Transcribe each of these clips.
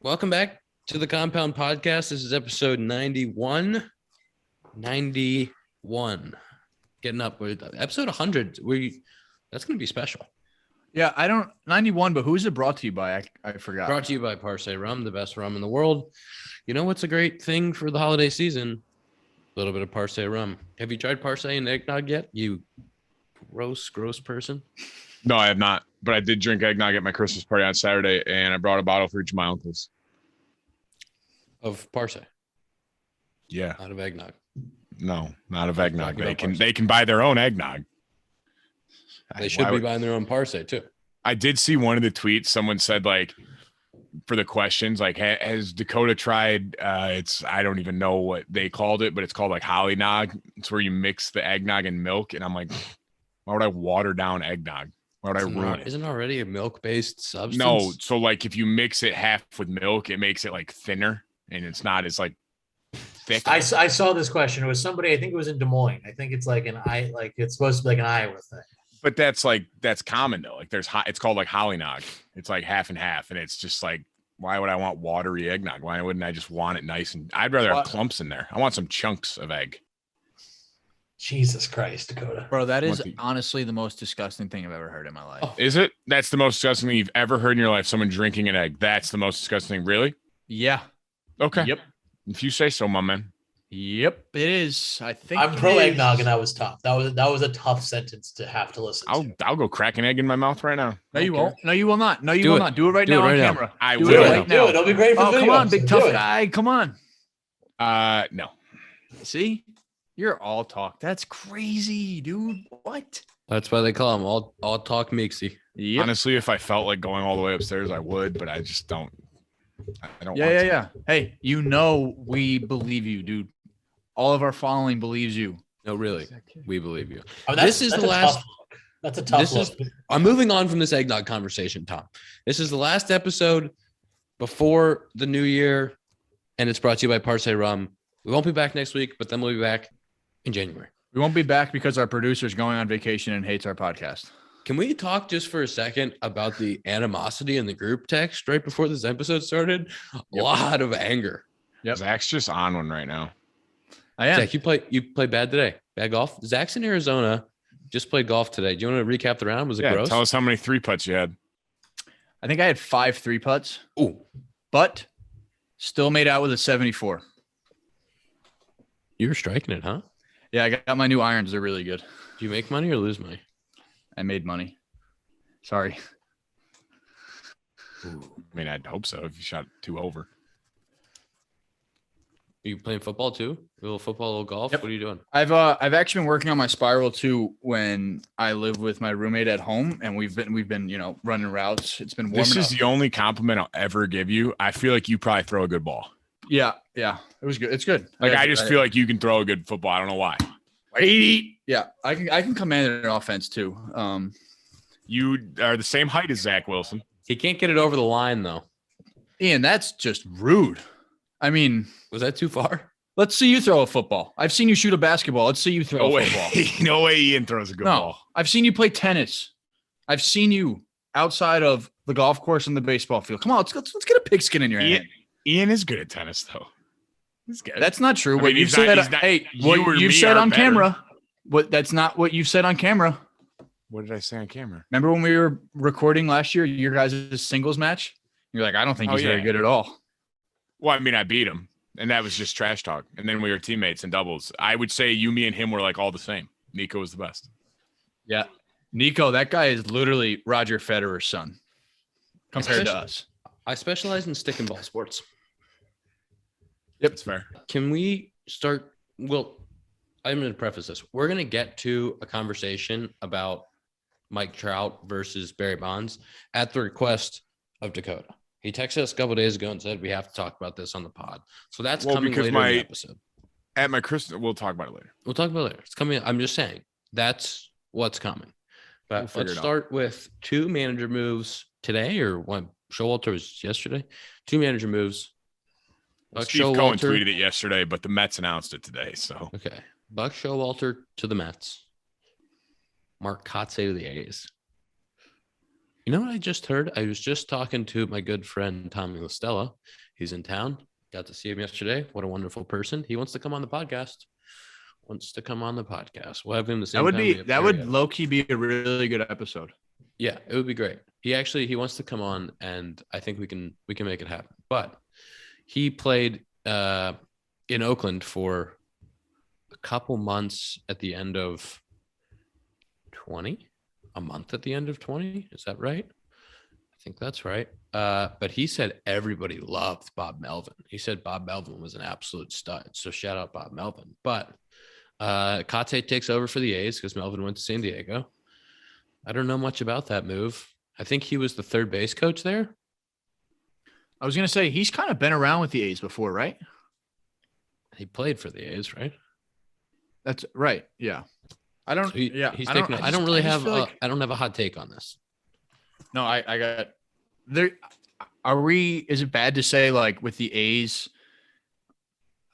Welcome back to the Compound Podcast. This is episode 91. 91. Getting up with episode 100. That's going to be special. Yeah, 91, but who is it brought to you by? I forgot. Brought to you by Parse Rum, the best rum in the world. You know what's a great thing for the holiday season? A little bit of Parse Rum. Have you tried Parse and Eggnog yet? You gross person. No, I have not. But I did drink eggnog at my Christmas party on Saturday, and I brought a bottle for each of my uncles. Of Parse? Yeah. Out of eggnog? No, not of eggnog. They can buy their own eggnog. They should be buying their own Parse too. I did see one of the tweets. Someone said, like, for the questions, like, has Dakota tried? I don't even know what they called it, but it's called like Holly Nog. It's where you mix the eggnog and milk. And I'm like, why would I water down eggnog? Why would I ruin it? Isn't it already a milk-based substance? No. So like, if you mix it half with milk, it makes it like thinner, and it's not as like thick. I saw this question. It was somebody, I think it was in Des Moines. I think it's like it's supposed to be like an Iowa thing. But that's common though. Like it's called like Holly Nog. It's like half and half, and it's just like, why would I want watery eggnog? Why wouldn't I just want it nice? And I'd rather have clumps in there. I want some chunks of egg. Jesus Christ, Dakota. Bro, that is honestly the most disgusting thing I've ever heard in my life. Is it? That's the most disgusting thing you've ever heard in your life. Someone drinking an egg. That's the most disgusting thing. Really? Yeah. Okay. Yep. If you say so, my man. Yep, it is. I think I'm pro eggnog, and that was tough. That was a tough sentence to have to listen to. I'll go crack an egg in my mouth right now. No, you won't. No, you will not. No, you will not. Do it right now on camera. I Do will. it right now. It'll be great for Oh, video. come on, big tough guy. Come on. No. See? You're all talk. That's crazy, dude. What? That's why they call him all talk mixy. Yep. Honestly, if I felt like going all the way upstairs, I would, but I just don't. I don't. Yeah. Hey, we believe you, dude. All of our following believes you. No, really, we believe you. Oh, This is the last. That's a tough look. I'm moving on from this eggnog conversation, Tom. This is the last episode before the new year, and it's brought to you by Parse Rum. We won't be back next week, but then we'll be back in January. We won't be back because our producer's going on vacation and hates our podcast. Can we talk just for a second about the animosity in the group text right before this episode started? A lot of anger. Yep. Zach's just on one right now. I am. Zach, you played bad today. Bad golf. Zach's in Arizona. Just played golf today. Do you want to recap the round? Was it gross? Tell us how many 3-putts you had. I think I had 5 3-putts. Ooh. But still made out with a 74. You were striking it, huh? Yeah, I got my new irons. They're really good. Do you make money or lose money? I made money. Sorry. I mean, I'd hope so if you shot 2 over. Are you playing football too? A little football, a little golf? Yep. What are you doing? I've actually been working on my spiral too when I live with my roommate at home, and we've been running routes. It's been warming This is up. the only compliment I'll ever give you. I feel like you probably throw a good ball. Yeah. It was good. It's good. Like I just feel like you can throw a good football. I don't know why. Yeah, I can command an offense too. You are the same height as Zach Wilson. He can't get it over the line though. Ian, that's just rude. I mean, Was that too far? let's see you throw a football. I've seen you shoot a basketball. Let's see you throw a football. No way Ian throws a good ball. I've seen you play tennis. I've seen you outside of the golf course and the baseball field. Come on, let's get a pigskin in your hand. Ian is good at tennis though. He's good. That's not true. I What mean, you've he's not- said, he's not- hey, you what or you've me said are on better. camera. That's not what you've said on camera. What did I say on camera? Remember when we were recording last year, your guys' singles match? You're like, I don't think he's very good at all. Well, I mean, I beat him, and that was just trash talk. And then we were teammates in doubles. I would say you, me, and him were like all the same. Nico was the best. Yeah. Nico, that guy is literally Roger Federer's son compared to us. I specialize in stick and ball sports. Yep, it's fair. Can we start? Well, I'm going to preface this. We're going to get to a conversation about Mike Trout versus Barry Bonds at the request of Dakota. He texted us a couple of days ago and said we have to talk about this on the pod. So that's coming later in the episode. At my Christmas, we'll talk about it later. We'll talk about it later. It's coming. I'm just saying that's what's coming. But let's start with 2 manager moves today, or one. Showalter was yesterday. 2 manager moves. Steve Cohen tweeted it yesterday, but the Mets announced it today. So okay, Buck Showalter to the Mets. Mark Kotze to the A's. You know what I just heard? I was just talking to my good friend Tommy LaStella. He's in town. Got to see him yesterday. What a wonderful person. He wants to come on the podcast. We'll have him the same time. That would low key be a really good episode. Yeah, it would be great. He wants to come on, and I think we can make it happen. But he played in Oakland for a couple months at the end of 20, a month at the end of 20. Is that right? I think that's right. But he said everybody loved Bob Melvin. He said Bob Melvin was an absolute stud. So shout out Bob Melvin. But Kate takes over for the A's because Melvin went to San Diego. I don't know much about that move. I think he was the third base coach there. I was going to say, he's kind of been around with the A's before, right? He played for the A's, right? That's right. Yeah. I don't. So I don't have a hot take on this. No, I got there. Is it bad to say, like, with the A's?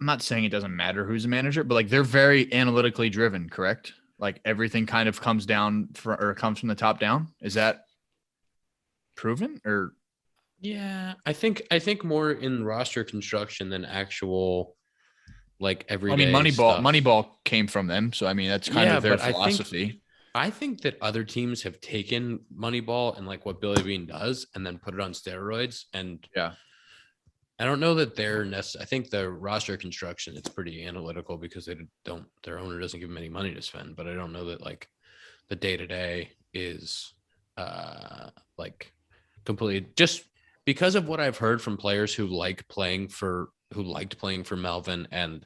I'm not saying it doesn't matter who's the manager, but like they're very analytically driven, correct? Like everything kind of comes comes from the top down. Is that proven or? Yeah, I think more in roster construction than actual like everyday. I mean, stuff. Moneyball came from them, so I mean that's kind of their philosophy. I think that other teams have taken Moneyball and like what Billy Bean does, and then put it on steroids. And yeah, I don't know that I think the roster construction, it's pretty analytical because their owner doesn't give them any money to spend. But I don't know that like the day to day is like completely, just because of what I've heard from players who liked playing for Melvin, and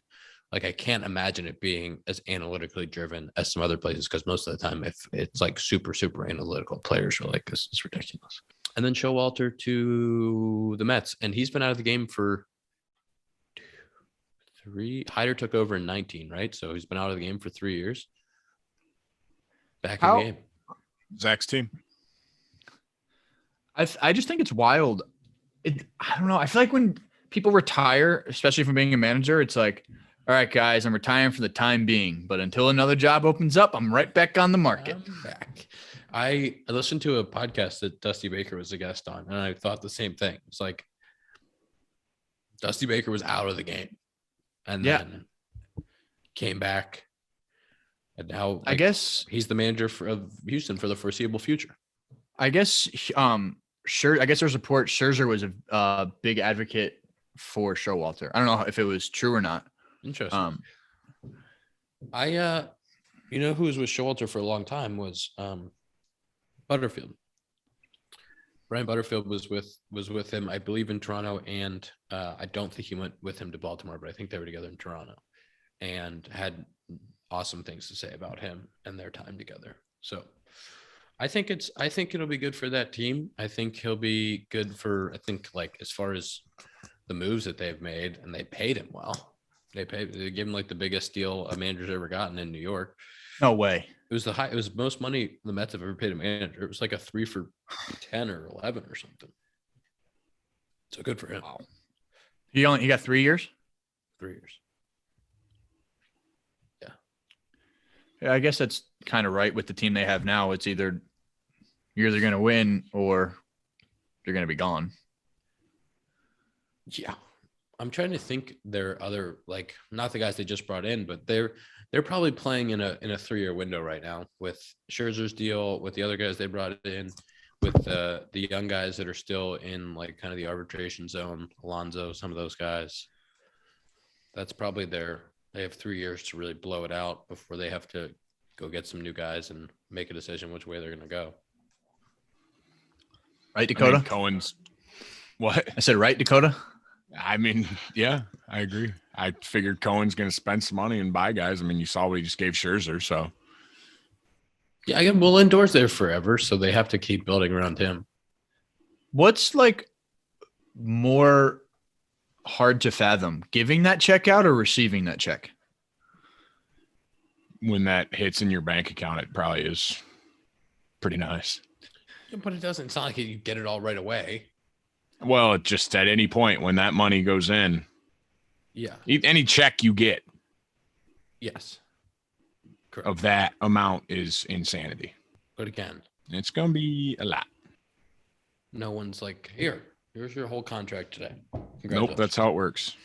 like I can't imagine it being as analytically driven as some other places, because most of the time if it's like super analytical, players are like, this is ridiculous. And then Showalter to the Mets, and he's been out of the game for 3. Hyder took over in 19, right? So he's been out of the game for 3 years. Back in the game. Zach's team. I just think it's wild. I don't know. I feel like when people retire, especially from being a manager, it's like, all right, guys, I'm retiring for the time being, but until another job opens up, I'm right back on the market. I'm back. I listened to a podcast that Dusty Baker was a guest on, and I thought the same thing. It's like Dusty Baker was out of the game, and then came back, and now I guess he's the manager of Houston for the foreseeable future. I guess I guess there's a report Scherzer was a big advocate for Showalter. I don't know if it was true or not. Interesting. You know who was with Showalter for a long time was Butterfield. Brian Butterfield was with him, I believe, in Toronto, and I don't think he went with him to Baltimore, but I think they were together in Toronto, and had awesome things to say about him and their time together. So I think it'll be good for that team. I think he'll be good for, I think, like, as far as the moves that they've made, and they paid him well. They gave him like the biggest deal a manager's ever gotten in New York. No way. It was most money the Mets have ever paid a manager. It was like a 3 for 10 or 11 or something. So good for him. Wow. He got 3 years? 3 years. Yeah, I guess that's kind of right with the team they have now. It's either you're either going to win or you're going to be gone. Yeah. I'm trying to think their other, like, not the guys they just brought in, but they're probably playing in a 3-year window right now with Scherzer's deal, with the other guys they brought in, with the young guys that are still in like kind of the arbitration zone, Alonso, some of those guys. That's probably they have 3 years to really blow it out before they have to go get some new guys and make a decision which way they're going to go. Right, Dakota? Cohen's what? I said, right, Dakota? I mean, yeah, I agree. I figured Cohen's going to spend some money and buy guys. I mean, you saw what he just gave Scherzer, so. Yeah, I will indoors there forever, so they have to keep building around him. What's like more hard to fathom, giving that check out or receiving that check? When that hits in your bank account, it probably is pretty nice. Yeah, but it's not like you get it all right away. Well, it just at any point when that money goes in. Yeah. Any check you get. Yes. Correct. Of that amount is insanity. But again, it's going to be a lot. No one's like, here's your whole contract today. Nope, that's how it works.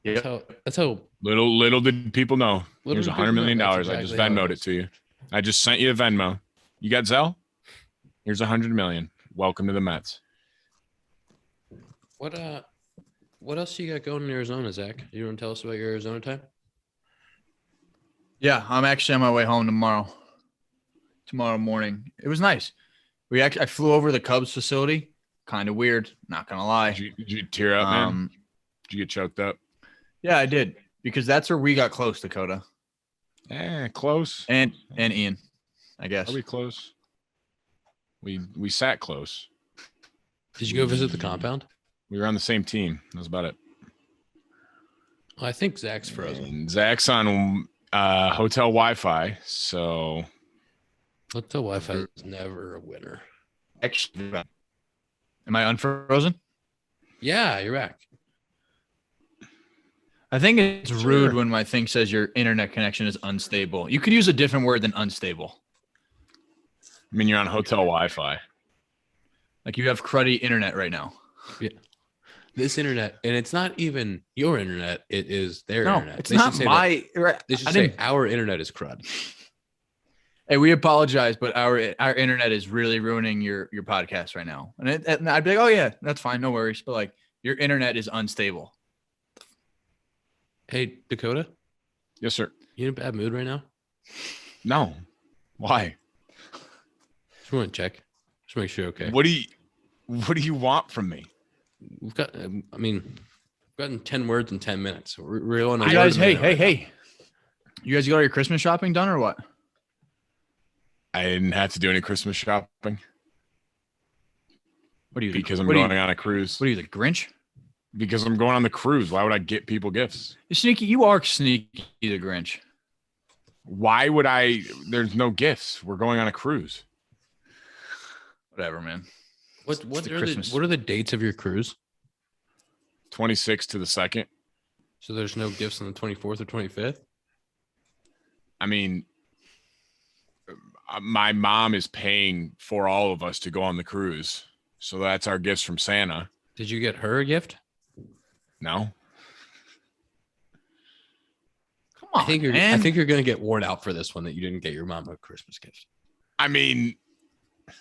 That's how Little did people know. Little Here's did $100 people know. million. That's I just exactly how it Venmoed it is. to you. I just sent you a Venmo. You got Zelle? Here's $100 million. Welcome to the Mets. What else you got going in Arizona, Zach? You want to tell us about your Arizona time? Yeah, I'm actually on my way home tomorrow morning. It was nice. I flew over the Cubs facility. Kind of weird, not gonna lie. Did you tear up, man? Did you get choked up? Yeah, I did, because that's where we got close, Dakota. Close. And Ian, I guess. Are we close? We sat close. Did you go visit the compound? We were on the same team. That was about it. Well, I think Zach's frozen. And Zach's on hotel Wi-Fi, so Hotel Wi-Fi is never a winner. Actually, am I unfrozen? Yeah, you're back. I think it's Sure. rude when my thing says your internet connection is unstable. You could use a different word than unstable. I mean, you're on hotel Wi-Fi. Like you have cruddy internet right now. This internet, and it's not even your internet; it is their No, internet. it's They not should say my. They should I say didn't- our internet is crud. Hey, we apologize, but our internet is really ruining your podcast right now. And I'd be like, oh yeah, that's fine, no worries. But like, your internet is unstable. Hey, Dakota, Yes, sir. you in a bad mood right now? No. Why? Just want to check. Just make sure you're okay. What do you want from me? We've got. we've gotten 10 words in 10 minutes. We're on. You guys, hey. You guys got all your Christmas shopping done or what? I didn't have to do any Christmas shopping What are you? because I'm what are you- going on a cruise. What are you, the Grinch? Because I'm going on the cruise. Why would I get people gifts? You sneaky. You are sneaky, the Grinch. Why would I? There's no gifts. We're going on a cruise. Whatever, man. What the are Christmas. what are the dates of your cruise? 26th to the 2nd. So there's no gifts on the 24th or 25th. I mean, my mom is paying for all of us to go on the cruise. So that's our gifts from Santa. Did you get her a gift? No. Come on, I think you're going to get worn out for this one that you didn't get your mom a Christmas gift. I mean, I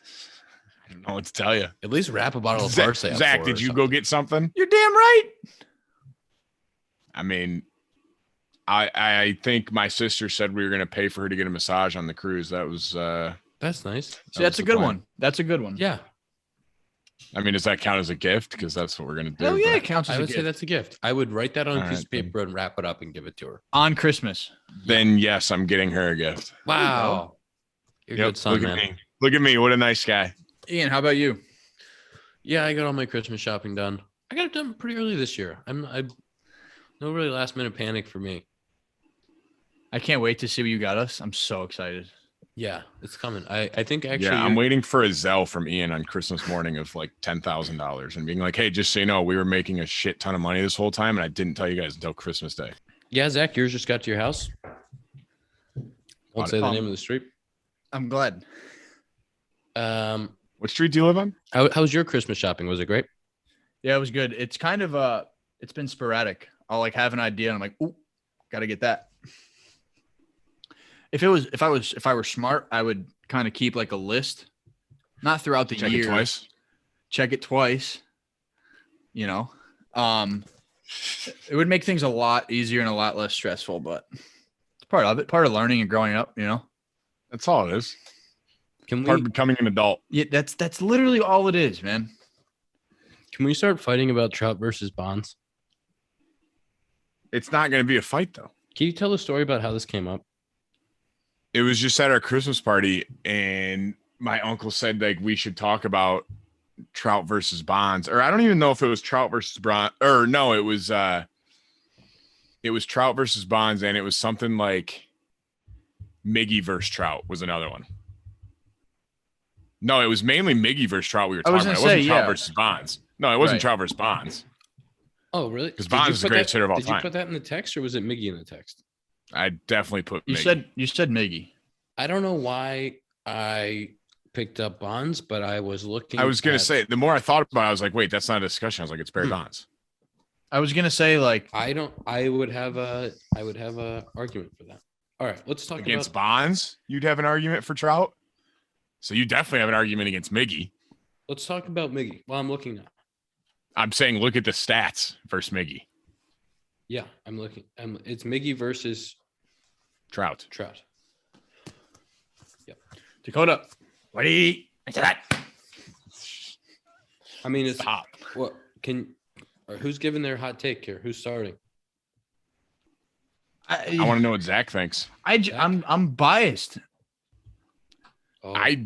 don't know what to tell you. At least wrap a bottle of Zach, Parsley up Zach, for her did or you something. go get something? You're damn right. I mean, I think my sister said we were going to pay for her to get a massage on the cruise. That was That's nice. See, that's was a the good plan. one. That's a good one. Yeah, I mean, does that count as a gift? Because that's what we're going to do. Hell yeah, but- it counts as I a would say gift. that's a gift. I would write that on a All piece right, of paper and wrap it up and give it to her. On Christmas. Then yes, I'm getting her a gift. Wow, you're a Yep, good son, look man. at me. Look at me. What a nice guy. Ian, how about you? Yeah, I got all my Christmas shopping done. I got it done pretty early this year. I no really last minute panic for me. I can't wait to see what you got us. I'm so excited. Yeah, it's coming. I think actually. Yeah, I'm waiting for a Zelle from Ian on Christmas morning of like $10,000 and being like, hey, just so you know, we were making a shit ton of money this whole time. And I didn't tell you guys until Christmas Day. Yeah, Zach, yours just got to your house. Won't say the name of the street. I'm glad. What street do you live on? How's your Christmas shopping? Was it great? Yeah, it was good. It's kind of it's been sporadic. I'll like have an idea and I'm like, ooh, gotta get that. If I were smart, I would kind of keep like a list, not throughout the Check year. it twice. Check it twice. You know, it would make things a lot easier and a lot less stressful. But it's part of it, part of learning and growing up. You know, That's all it is. Can Part we of becoming an adult. yeah, that's literally all it is, man. start fighting about Trout versus Bonds? It's not going to be a fight, though. Can you tell the story about how this came up? It was just at our Christmas party, and my uncle said like we should talk about Trout versus Bonds, or I don't even know if it was Trout versus Bonds, or no, it was Trout versus Bonds, and it was something like Miggy versus Trout was another one. No, it was mainly Miggy versus Trout we were I was talking about. It gonna wasn't say, Trout yeah. versus Bonds. No, it wasn't Right. Trout versus Bonds. Oh, really? 'Cause Did you Bonds is the put greatest that- hitter of all Did time. you put that in the text, or was it Miggy in the text? I definitely put You Miggy. said Miggy. I don't know why I picked up Bonds, but I was looking. I was going to at- say, the more I thought about it, I was like, wait, that's not a discussion. I was like, it's Barry Bonds. I was gonna say like I would have a argument for that. All right, let's talk Against about. Bonds, you'd have an argument for Trout. So you definitely have an argument against Miggy. Let's talk about Miggy. Well, I'm looking at. I'm saying look at the stats versus Miggy. Yeah, I'm looking. It's Miggy versus Trout. Trout. Dakota. What do you eat? I mean, it's Stop. what or who's giving their hot take here? Who's starting? I want to know what Zach thinks. I'm biased. Oh, I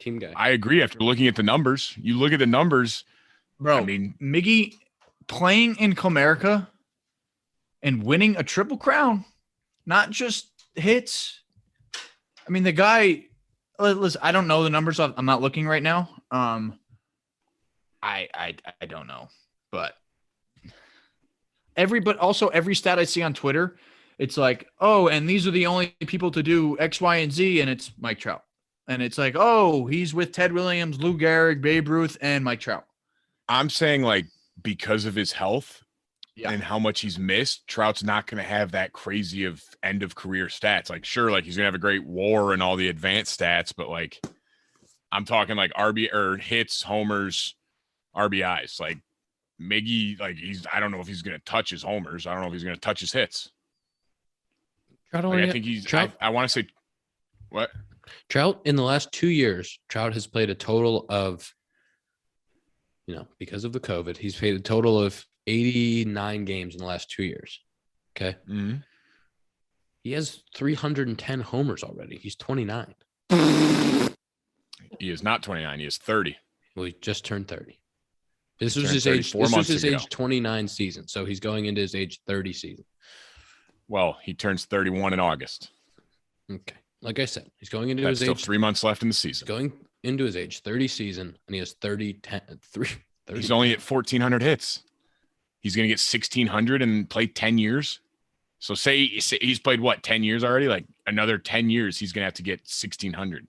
team guy. agree after looking at the numbers. You look at the numbers, Bro, I mean, Miggy playing in Comerica and winning a triple crown, not just hits. I mean, the guy. Listen, I don't know the numbers. I'm not looking right now. I don't know, but every stat I see on Twitter, it's like, oh, and these are the only people to do X, Y, and Z, and it's Mike Trout, and it's like, oh, he's with Ted Williams, Lou Gehrig, Babe Ruth, and Mike Trout. I'm saying like because of his health Yeah. and how much he's missed, Trout's not going to have that crazy of end of career stats. Like, sure, like he's going to have a great WAR and all the advanced stats, but like I'm talking like RB or hits, homers, RBIs. Like Miggy, like I don't know if he's going to touch his homers. I don't know if he's going to touch his hits. Trout Like, only, I think he's. Trout, I want to say what? Trout in the last 2 years, Trout has played a total of, because of the COVID, he's played a total of 89 games in the last 2 years. Okay. Mm-hmm. He has 310 homers already. He's 29. He is not 29. He is 30. Well, he just turned 30. This was turned his 30 age. 4 This was months his ago. age 29 season. So he's going into his age 30 season. Well, he turns 31 in August. Okay. Like I said, he's going into That's his still age. 3 months left in the He's season. going into his age 30 season, and he has 30. He's only at 1,400 hits. He's going to get 1,600 and play 10 years. So say he's played what, 10 years already? Like another 10 years, he's going to have to get 1,600.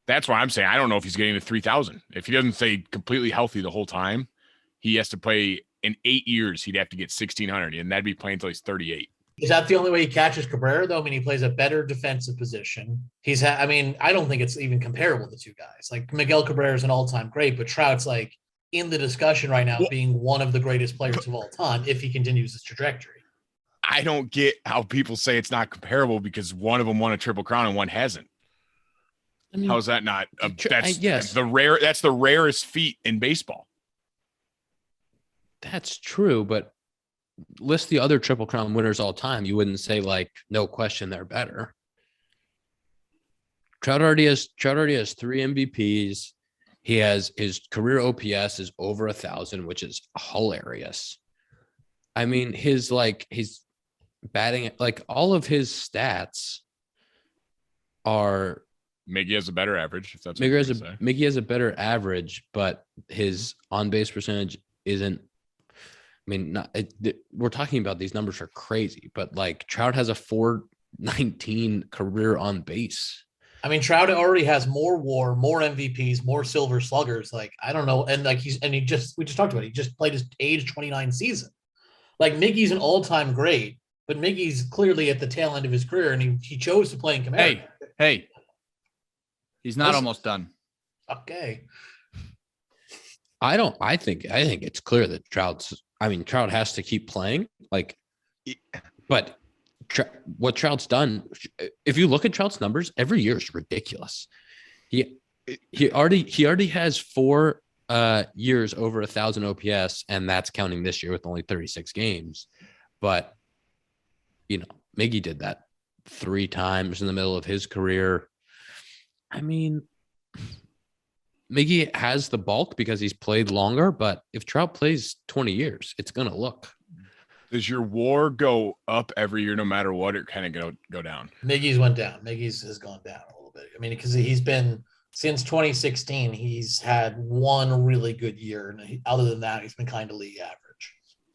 That's why I'm saying I don't know if he's getting to 3,000. If he doesn't stay completely healthy the whole time, he has to play in 8 years. He'd have to get 1,600, and that'd be playing until he's 38. Is that the only way he catches Cabrera, though? I mean, he plays a better defensive position. I don't think it's even comparable, the two guys. Like, Miguel Cabrera is an all-time great, but Trout's, like, in the discussion right now, being one of the greatest players of all time if he continues his trajectory. I don't get how people say it's not comparable because one of them won a triple crown and one hasn't. I mean, How is that not? yes. That's the rarest feat in baseball. that's true, but list the other Triple Crown winners all time. You wouldn't say, like, no question they're better. Trout already has 3 MVPs. He has his career OPS is over 1,000, which is hilarious. I mean, his batting, like, all of his stats are. Miggy has a better average. If that's Miggy has a better average, but his on base percentage isn't. I mean, we're talking about these numbers are crazy, but like Trout has a 419 career on base. I mean, Trout already has more WAR, more MVPs, more Silver Sluggers. Like, I don't know, and like we just talked about it. He just played his age 29 season. Like, Miggy's an all-time great, but Miggy's clearly at the tail end of his career, and he chose to play in Comerica. Hey, he's not almost done. Okay. I think it's clear that Trout has to keep playing. Like, but what Trout's done, if you look at Trout's numbers, every year is ridiculous. He already has 4 years over 1,000 OPS, and that's counting this year with only 36 games. But Miggy did that 3 times in the middle of his career. I mean, Miggy has the bulk because he's played longer, but if Trout plays 20 years, it's going to look. Does your WAR go up every year no matter what, or kind of go down? Miggy's went down. Miggy's has gone down a little bit. I mean, because he's been since 2016, he's had one really good year, and other than that, he's been kind of league average.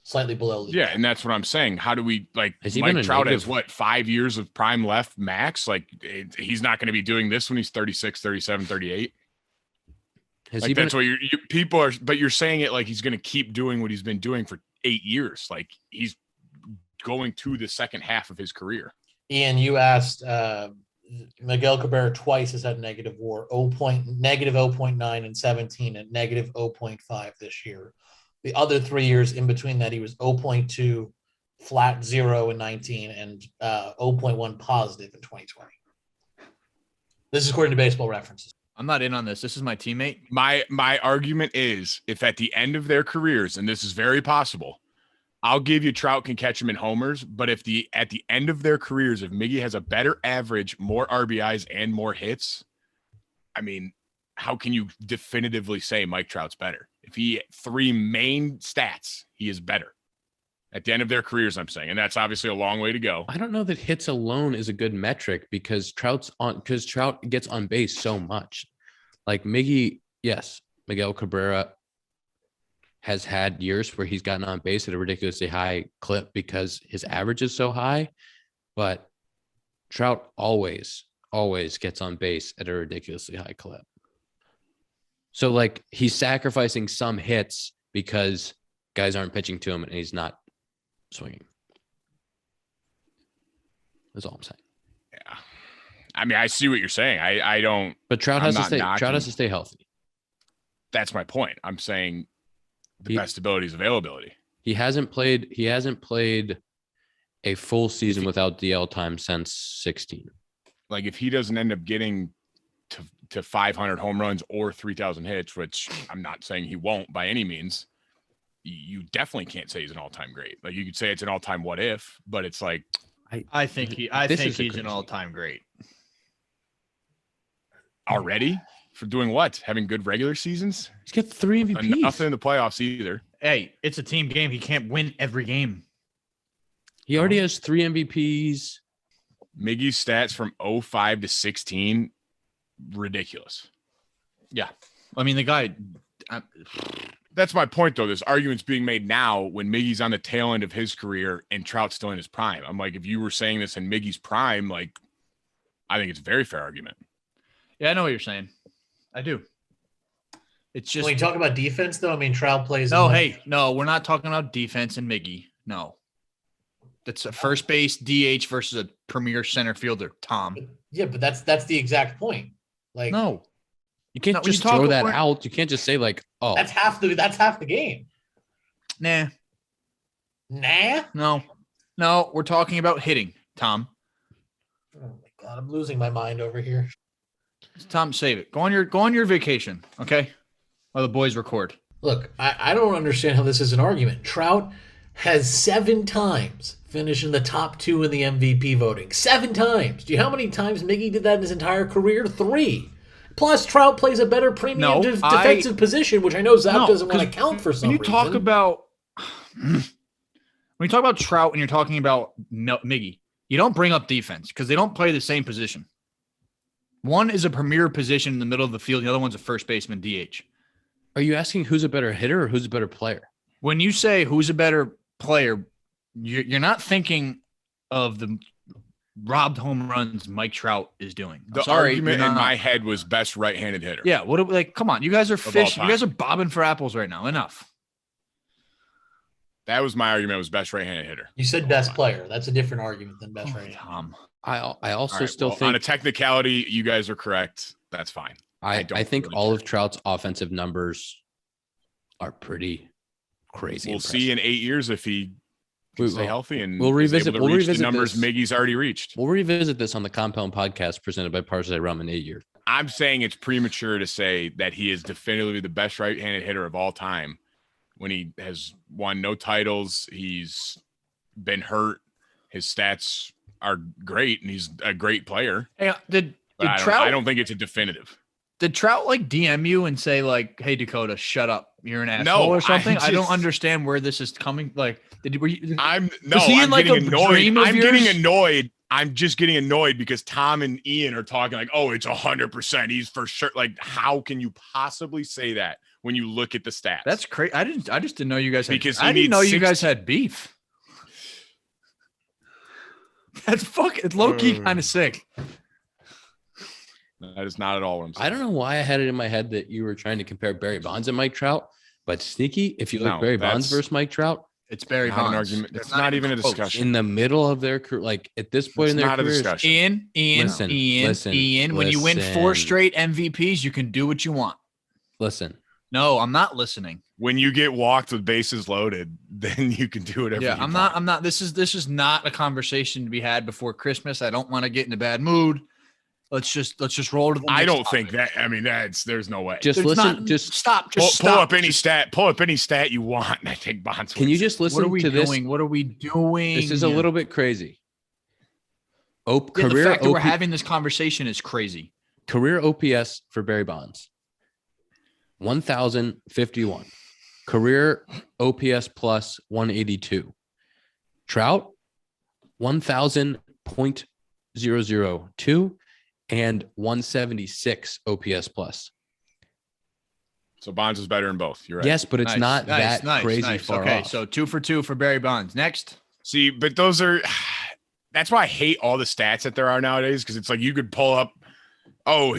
slightly below league. Yeah, and that's what I'm saying. How do we Has he been Mike a Trout negative? has what, 5 years of prime left max? Like he's not going to be doing this when he's 36, 37, 38. Has Like he been? that's what people are, but you're saying it like he's going to keep doing what he's been doing for 8 years. Like he's going to the second half of his career. Ian, you asked Miguel Cabrera twice has had negative WAR, negative 0.9 and 17 and negative 0.5 this year. The other 3 years in between that, he was 0.2, flat 0 in 19, and 0.1 positive in 2020. This is according to Baseball References. I'm not in on this. This is my teammate. My argument is if at the end of their careers, and this is very possible, I'll give you Trout can catch him in homers, but at the end of their careers, if Miggy has a better average, more RBIs, and more hits, I mean, how can you definitively say Mike Trout's better? If he 3 main stats, he is better at the end of their careers, I'm saying. And that's obviously a long way to go. I don't know that hits alone is a good metric because Trout gets on base so much. Like Miggy, yes, Miguel Cabrera has had years where he's gotten on base at a ridiculously high clip because his average is so high, but Trout always gets on base at a ridiculously high clip. So like he's sacrificing some hits because guys aren't pitching to him and he's not swinging. That's all I'm saying. Yeah. I mean, I see what you're saying. I don't. But Trout has to stay. Trout has to stay healthy. That's my point. I'm saying the best ability is availability. He hasn't played a full season without DL time since 16. Like if he doesn't end up getting to 500 home runs or 3,000 hits, which I'm not saying he won't by any means, you definitely can't say he's an all-time great. Like you could say it's an all-time what if, but it's like I think he's an all-time great. Already? For doing what? Having good regular seasons? He's got 3 MVPs. Nothing in the playoffs either. Hey, it's a team game. He can't win every game. He already has 3 MVPs. Miggy's stats from 05 to 16, ridiculous. Yeah. I mean, the guy. That's my point, though. This argument's being made now when Miggy's on the tail end of his career and Trout's still in his prime. I'm like, if you were saying this in Miggy's prime, like, I think it's a very fair argument. Yeah, I know what you're saying. I do. It's just when you talk about defense, though, I mean, Trout plays. No, we're not talking about defense and Miggy. No. That's a first base DH versus a premier center fielder, Tom. Yeah, but that's the exact point. Like, no, you can't just throw that out. You can't just say like, oh, that's half the game. Nah. No, we're talking about hitting, Tom. Oh my God, I'm losing my mind over here. Tom, save it. Go on your vacation, okay? While the boys record. Look, I don't understand how this is an argument. Trout has 7 times finished in the top 2 in the MVP voting. 7 times. Do you know how many times Miggy did that in his entire career? 3. Plus, Trout plays a better premium defensive position, which I know Zach doesn't want to count for some reason. When you talk about Trout and you're talking about Miggy, you don't bring up defense because they don't play the same position. One is a premier position in the middle of the field. The other one's a first baseman DH. Are you asking who's a better hitter or who's a better player? When you say who's a better player, you're not thinking of the robbed home runs Mike Trout is doing. The argument in my head was best right-handed hitter. Yeah. Come on. You guys are fish. You guys are bobbing for apples right now. Enough. That was my argument. Was best right-handed hitter. You said best player. That's a different argument than best right-handed. Tom. I also still think on a technicality, you guys are correct. That's fine. I think all of Trout's offensive numbers are pretty crazy. We'll see in 8 years if he can stay healthy and we'll revisit the numbers Miggy's already reached. We'll revisit this on the Compound Podcast presented by Parsley Rum in 8 years. I'm saying it's premature to say that he is definitively the best right-handed hitter of all time when he has won no titles. He's been hurt. His stats are great, and he's a great player. Hey, I don't think it's a definitive. Did Trout DM you and say like, "Hey Dakota, shut up, you're an asshole" or something? I don't understand where this is coming. Like, I'm getting annoyed. I'm just getting annoyed because Tom and Ian are talking like, "Oh, it's 100%. He's for sure." Like, how can you possibly say that when you look at the stats. That's crazy. I just didn't know you guys had. Because he I didn't needs know you 60 guys had beef. That's it's low key kind of sick. That is not at all what I'm saying. I don't know why I had it in my head that you were trying to compare Barry Bonds and Mike Trout, but sneaky. If you look No, Barry Bonds that's versus Mike Trout It's Barry not Bonds. an argument. That's It's not even a close. discussion. in the middle of their career, like at this point It's in their not a careers, discussion. Ian. When you win 4 listen. straight MVPs, you can do what you want. Listen, No, I'm not listening. When you get walked with bases loaded, then you can do whatever. Yeah, you I'm want. not. This is not a conversation to be had before Christmas. I don't want to get in a bad mood. Let's just roll to the I next don't think topic. that. I mean, there's no way. just There's listen. not- just stop. pull, Just pull stop. up any stat. Pull up any stat you want. And I think Bonds. can you wins it. just What listen are we to this? doing? What are we doing? This is a little bit crazy. Yeah, Career the fact that we're OP having this conversation is crazy. career OPS for Barry Bonds, 1,051. Career OPS plus 182. Trout, 1,000.002 and 176 OPS plus. So Bonds is better in both. You're right. Yes, but it's not that crazy far Okay, off. so 2 for 2 for Barry Bonds. Next. See, but those are. That's why I hate all the stats that there are nowadays, because it's like you could pull up. Oh,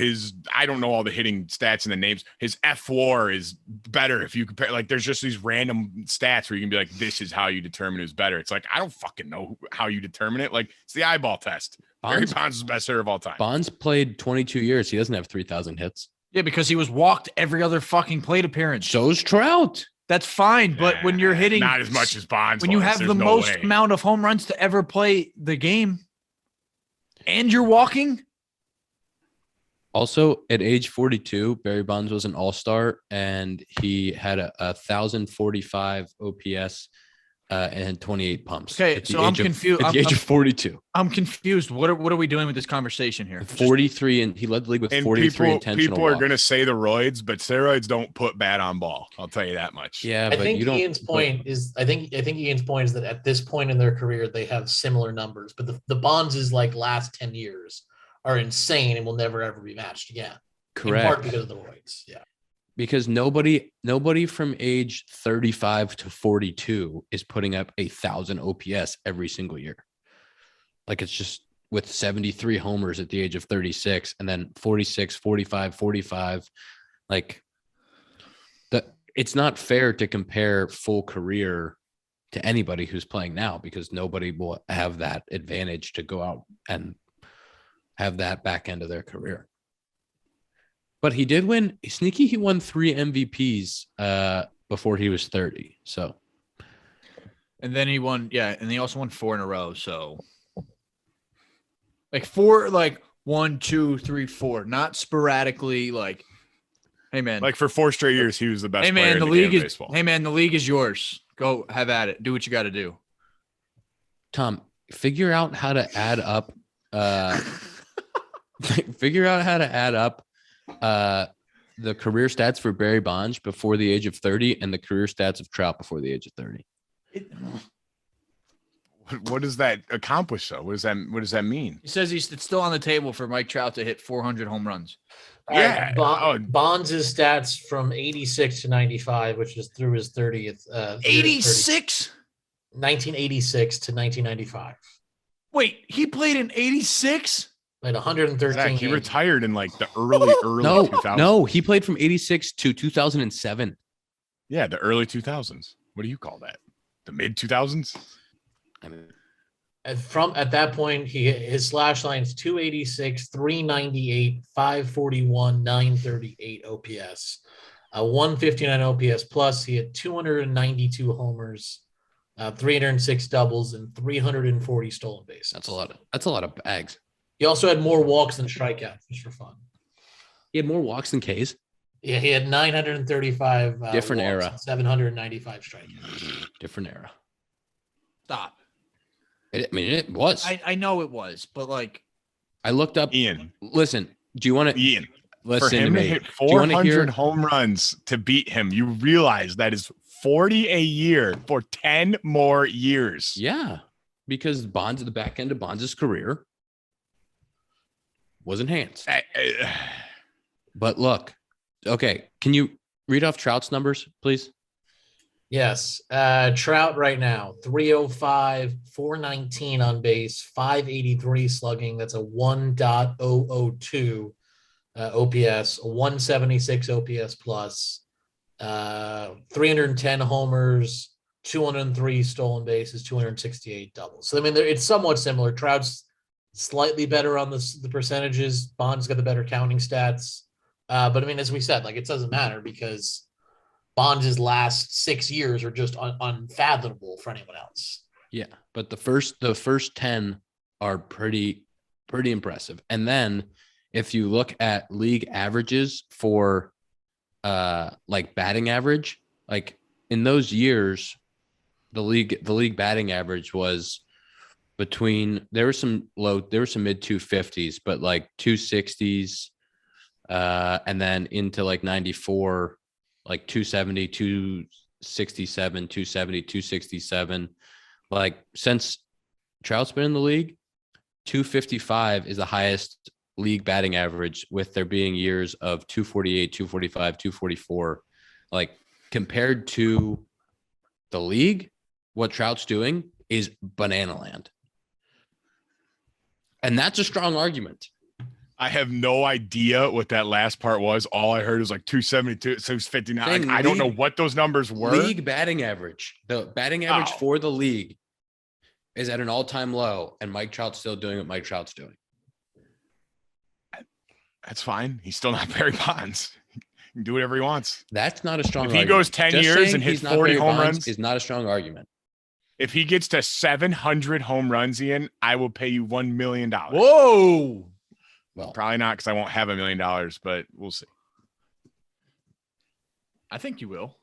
I don't know all the hitting stats and the names. His F4 is better if you compare. Like, there's just these random stats where you can be like, this is how you determine who's better. It's like, I don't fucking know how you determine it. Like, it's the eyeball test. Barry Bonds is the best hitter of all time. Bonds played 22 years. He doesn't have 3,000 hits. Yeah, because he was walked every other fucking plate appearance. So's Trout. That's fine, but when you're hitting not as much as Bonds, when you was, have there's the no most way. amount of home runs to ever play the game, and you're walking. Also, at age 42, Barry Bonds was an all-star, and he had a 1,045 OPS and 28 pumps. Okay, at the so I'm age of- confused. At the age of 42. I'm confused. What are we doing with this conversation here? 43, and he led the league with And 43 intentional people are walks. going to say the roids, but steroids don't put bat on ball. I'll tell you that much. Yeah, I but think you don't. Ian's point is I think Ian's point is that at this point in their career they have similar numbers, but the Bonds is like last 10 years are insane and will never ever be matched again. In part Correct. because of the roids. Yeah. Because nobody from age 35 to 42 is putting up 1,000 OPS every single year. Like, it's just with 73 homers at the age of 36 and then 46, 45, 45. Like, it's not fair to compare full career to anybody who's playing now, because nobody will have that advantage to go out and have that back end of their career. But he did win. Sneaky, he won 3 MVPs before he was 30. So, And then he won, and he also won 4 in a row. So, like 4, like 1, 2, 3, 4, not sporadically. Like, hey man, Like, for 4 straight years, he was the best hey player man, in the the game league of is. baseball. Hey man, the league is yours. Go have at it. Do what you got to do. Tom, figure out how to add up. Figure out how to add up the career stats for Barry Bonds before the age of 30 and the career stats of Trout before the age of 30. What does that accomplish, though? What does that mean? He says it's still on the table for Mike Trout to hit 400 home runs. Yeah. Bonds' stats from 86 to 95, which is through his 30th. 86. 1986 to 1995. Wait, he played in 86? Like 113. Zach, he games. retired in like the early No, 2000s. no, he played from 86 to 2007. Yeah, the early 2000s. What do you call that? The mid 2000s? I mean, At that point, his slash lines 286, 398, 541, 938 OPS, 159 OPS plus. He had 292 homers, 306 doubles, and 340 stolen bases. that's a lot of bags. He also had more walks than strikeouts, just for fun. He had more walks than Ks. Yeah, he had 935 Different walks era. and 795 strikeouts. Different era. Stop. It was. I know it was, but like, I looked up. Ian. Listen, do you want to Ian. For listen to him to me? hit Do you want to hear? 400 home runs to beat him, you realize that is 40 a year for 10 more years. Yeah, because Bonds at the back end of Bonds' career was enhanced. But look, okay, can you read off Trout's numbers, please. Yes. Trout right now, 305, 419 on base, 583 slugging. That's a 1.002 OPS, a 176 OPS plus, 310 homers, 203 stolen bases, 268 doubles. So, I mean, it's somewhat similar. Trout's slightly better on the percentages. Bond's got the better counting stats. But I mean, as we said, like, it doesn't matter because Bonds' last 6 years are just unfathomable for anyone else. Yeah, but the first 10 are pretty impressive. And then if you look at league averages for like batting average, like in those years, the league batting average was between there were some mid 250s, but like 260s, and then into like 94. Like 270, 267, 270, 267. Like since Trout's been in the league, 255 is the highest league batting average, with there being years of 248, 245, 244. Like compared to the league, what Trout's doing is banana land. And that's a strong argument. I have no idea what that last part was. All I heard was like 272, 259. I don't know what those numbers were. League batting average. The batting average for the league is at an all-time low, and Mike Trout's still doing what Mike Trout's doing. That's fine. He's still not Barry Bonds. He can do whatever he wants. That's not a strong If argument. he goes 10 years and hits 40 home runs, is not a strong argument. If he gets to 700 home runs, Ian, I will pay you $1 million. Whoa. Well, probably not, because I won't have $1 million, but we'll see. I think you will.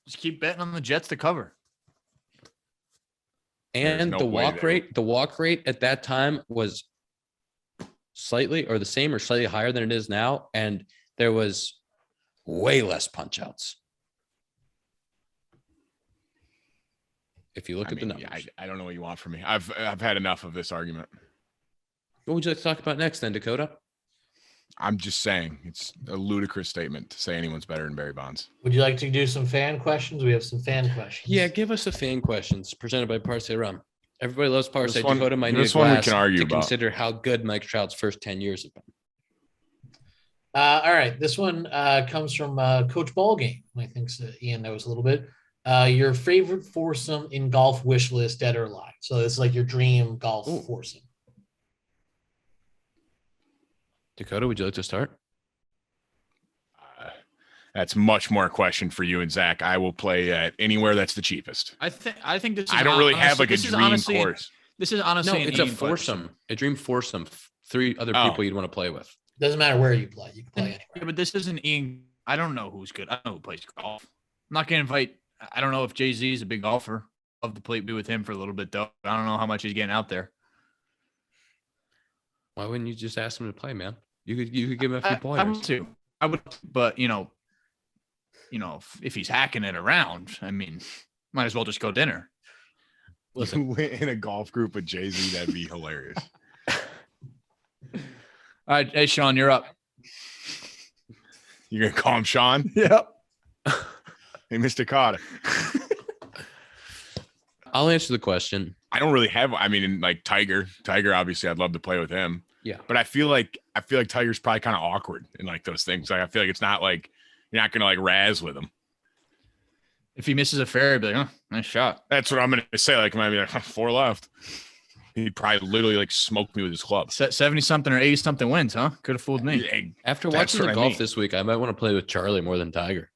Just keep betting on the Jets to cover. And the walk rate at that time was slightly or the same or slightly higher than it is now. And there was way less punch outs. If you look at the numbers. Yeah, I don't know what you want from me. I've had enough of this argument. What would you like to talk about next then, Dakota? I'm just saying it's a ludicrous statement to say anyone's better than Barry Bonds. Would you like to do some fan questions? We have some fan questions. Yeah, give us a fan questions presented by Parse Rum. Everybody loves Parse. Dakota might need a this one we glass can argue to about. consider how good Mike Trout's first 10 years have been. All right. This one comes from Coach Ballgame. I think Ian knows a little bit. Your favorite foursome in golf wish list, dead or alive. So this is like your dream golf foursome. Dakota, would you like to start? That's much more a question for you and Zach. I will play at anywhere that's the cheapest. I think this is I don't really have like a dream course. This is honestly it's a foursome, a dream foursome. 3 other people you'd want to play with. Doesn't matter where you play. You can play anywhere. Yeah, but this isn't Ian. I don't know who's good. I don't know who plays golf. I'm not going to invite. I don't know if Jay-Z is a big golfer. I'd love to be with him for a little bit, though. I don't know how much he's getting out there. Why wouldn't you just ask him to play, man? You could give him a few pointers. I would, but if he's hacking it around, I mean, might as well just go dinner. Listen, in a golf group with Jay-Z, that'd be hilarious. All right, hey Sean, you're up. You're gonna call him Sean? Yep. Hey, Mr. Carter. I'll answer the question. I don't really have. I mean, like Tiger, obviously, I'd love to play with him. Yeah, but I feel like Tiger's probably kind of awkward in like those things. Like I feel like it's not like you're not gonna like razz with him. If he misses a fair, I'd be like, nice shot. That's what I'm gonna say. Like, maybe like 4 left. He'd probably literally like smoke me with his club. 70-something or 80-something wins, huh? Could have fooled me. Yeah, after watching the golf this week, I might want to play with Charlie more than Tiger.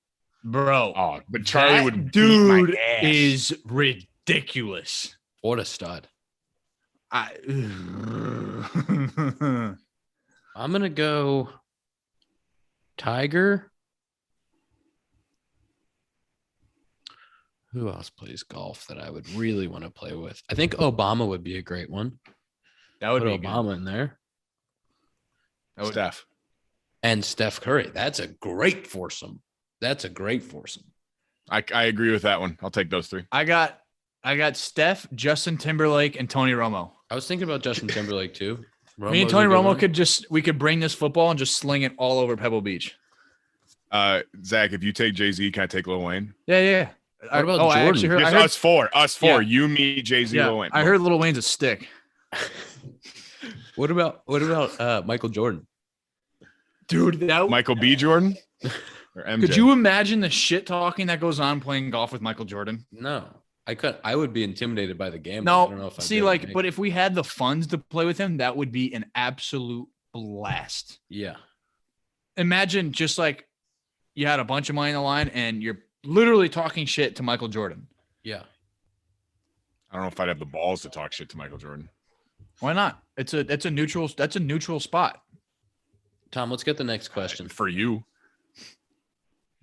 Bro. Oh, but Charlie would dude beat my ass. Is ridiculous. What a stud. I'm gonna go Tiger. Who else plays golf that I would really want to play with? I think Obama would be a great one. That would Put be Obama good. in there. Steph. And Steph Curry. That's a great foursome. I agree with that one. I'll take those 3. I got Steph, Justin Timberlake, and Tony Romo. I was thinking about Justin Timberlake too. Me and Tony Romo we could bring this football and just sling it all over Pebble Beach. Zach, if you take Jay-Z, can I take Lil Wayne? Yeah. What about I Jordan? actually heard, Just I heard, us four. Yeah. You, me, Jay-Z, yeah, Lil Wayne. I heard Lil Wayne's a stick. What about Michael Jordan? Dude, Michael B. Jordan or MJ? could you imagine the shit talking that goes on playing golf with Michael Jordan? No, I could. I would be intimidated by the game. No, I don't know if I'd see, be able to like, make but it. if we had the funds to play with him, that would be an absolute blast. Yeah, Imagine just like you had a bunch of money on the line and you're literally talking shit to Michael Jordan. yeah. I don't know if I'd have the balls to talk shit to Michael Jordan. Why not? That's a neutral spot. Tom, let's get the next question. For you.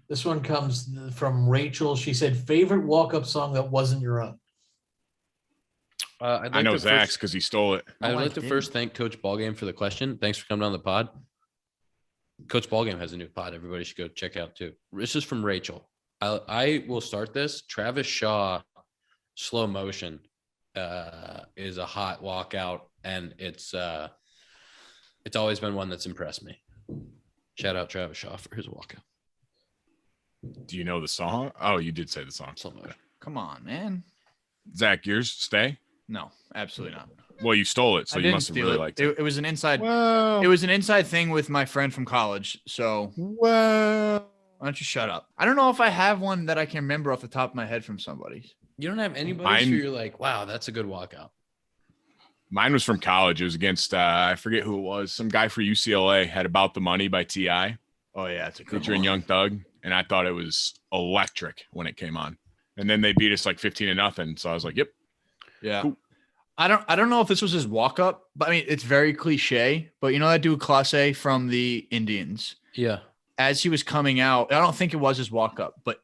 This one comes from Rachel. She said, favorite walk-up song that wasn't your own. I know Zach's because he stole it. I'd Oh, I like to didn't. first thank Coach Ballgame for the question. Thanks for coming on the pod. Coach Ballgame has a new pod. Everybody should go check out too. This is from Rachel. I will start this. Travis Shaw, slow motion, is a hot walkout, and it's always been one that's impressed me. Shout out Travis Shaw for his walkout. Do you know the song? Oh, you did say the song. Slow motion. Come on, man. Zach, yours stay? No, absolutely not. Well, you stole it, so I you didn't must have steal really it. liked it. It was an inside. Well, It was an inside thing with my friend from college. So why don't you shut up? I don't know if I have one that I can remember off the top of my head from somebody. You don't have anybody Mine- who you're like, wow, that's a good walkout. Mine was from college. It was against I forget who it was. Some guy for UCLA had About the Money by T.I. Oh yeah, it's a good featuring one. Young Thug, and I thought it was electric when it came on. And then they beat us like 15-0. So I was like, yep. Yeah. Cool. I don't know if this was his walk up, but I mean it's very cliche. But you know that dude Clase from the Indians. Yeah. As he was coming out, I don't think it was his walk up, but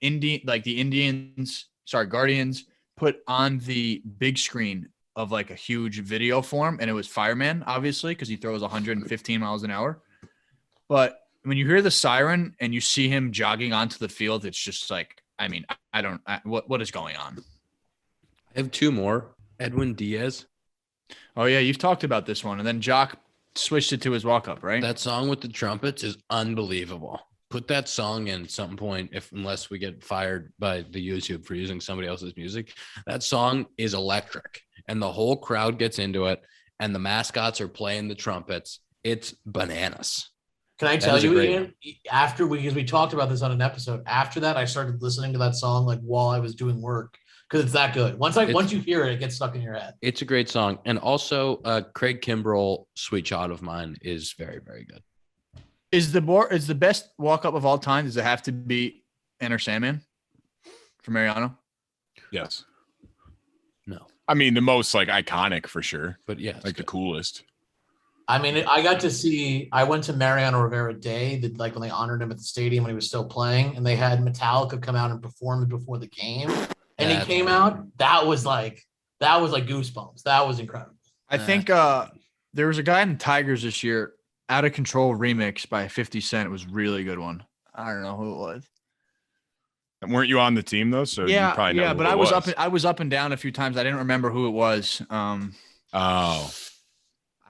Guardians put on the big screen of like a huge video form, and it was Fireman, obviously, because he throws 115 miles an hour. But when you hear the siren and you see him jogging onto the field, it's just like, I mean, what is going on? I have two more. Edwin Diaz. Oh yeah, you've talked about this one, and then Jock switched it to his walk up, right? That song with the trumpets is unbelievable. Put that song in some point, unless we get fired by the YouTube for using somebody else's music. That song is electric, and the whole crowd gets into it, and the mascots are playing the trumpets. It's bananas. Can I That tell is a you, great Ian, because we talked about this on an episode. After that, I started listening to that song like while I was doing work because it's that good. Once you hear it, it gets stuck in your head. It's a great song. And also Craig Kimbrell, Sweet Child of Mine is very, very good. Is the best walk up of all time? Does it have to be Enter Sandman for Mariano? Yes. No, I mean, the most like iconic for sure. but yeah, it's Like the good. coolest. I mean, I went to Mariano Rivera Day, like when they honored him at the stadium when he was still playing, and they had Metallica come out and perform it before the game. And he That's came really out, that was like goosebumps. That was incredible. I think there was a guy in the Tigers this year, Out of Control remix by 50 Cent. It was a really good one. I don't know who it was. And weren't you on the team though? So you probably know. Yeah, who but it I was up and down a few times. I didn't remember who it was. Oh,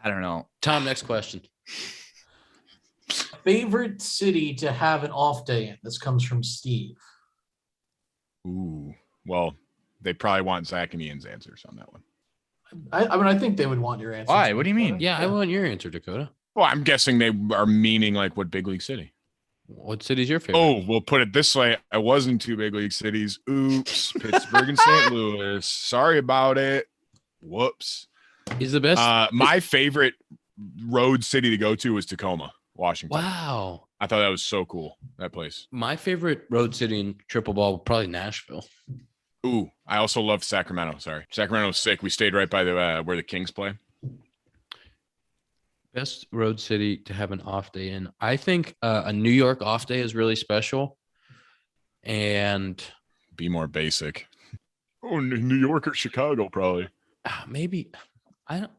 I don't know. Tom, next question. Favorite city to have an off day in? This comes from Steve. ooh. Well, they probably want Zach and Ian's answers on that one. I mean, I think they would want your answer. Why? What do you mean? Yeah, I want your answer, Dakota. Well, I'm guessing they are meaning like what big league city. What city's your favorite? Oh, we'll put it this way. I was in two big league cities. Oops. Pittsburgh and St. Louis. Sorry about it. Whoops. He's the best. My favorite road city to go to was Tacoma, Washington. Wow. I thought that was so cool, that place. My favorite road city in triple ball, probably Nashville. Ooh, I also love Sacramento. Sorry. Sacramento's sick. We stayed right by the where the Kings play. Best road city to have an off day in. I think a New York off day is really special. And Be more basic. Oh, New York or Chicago, probably. maybe I don't.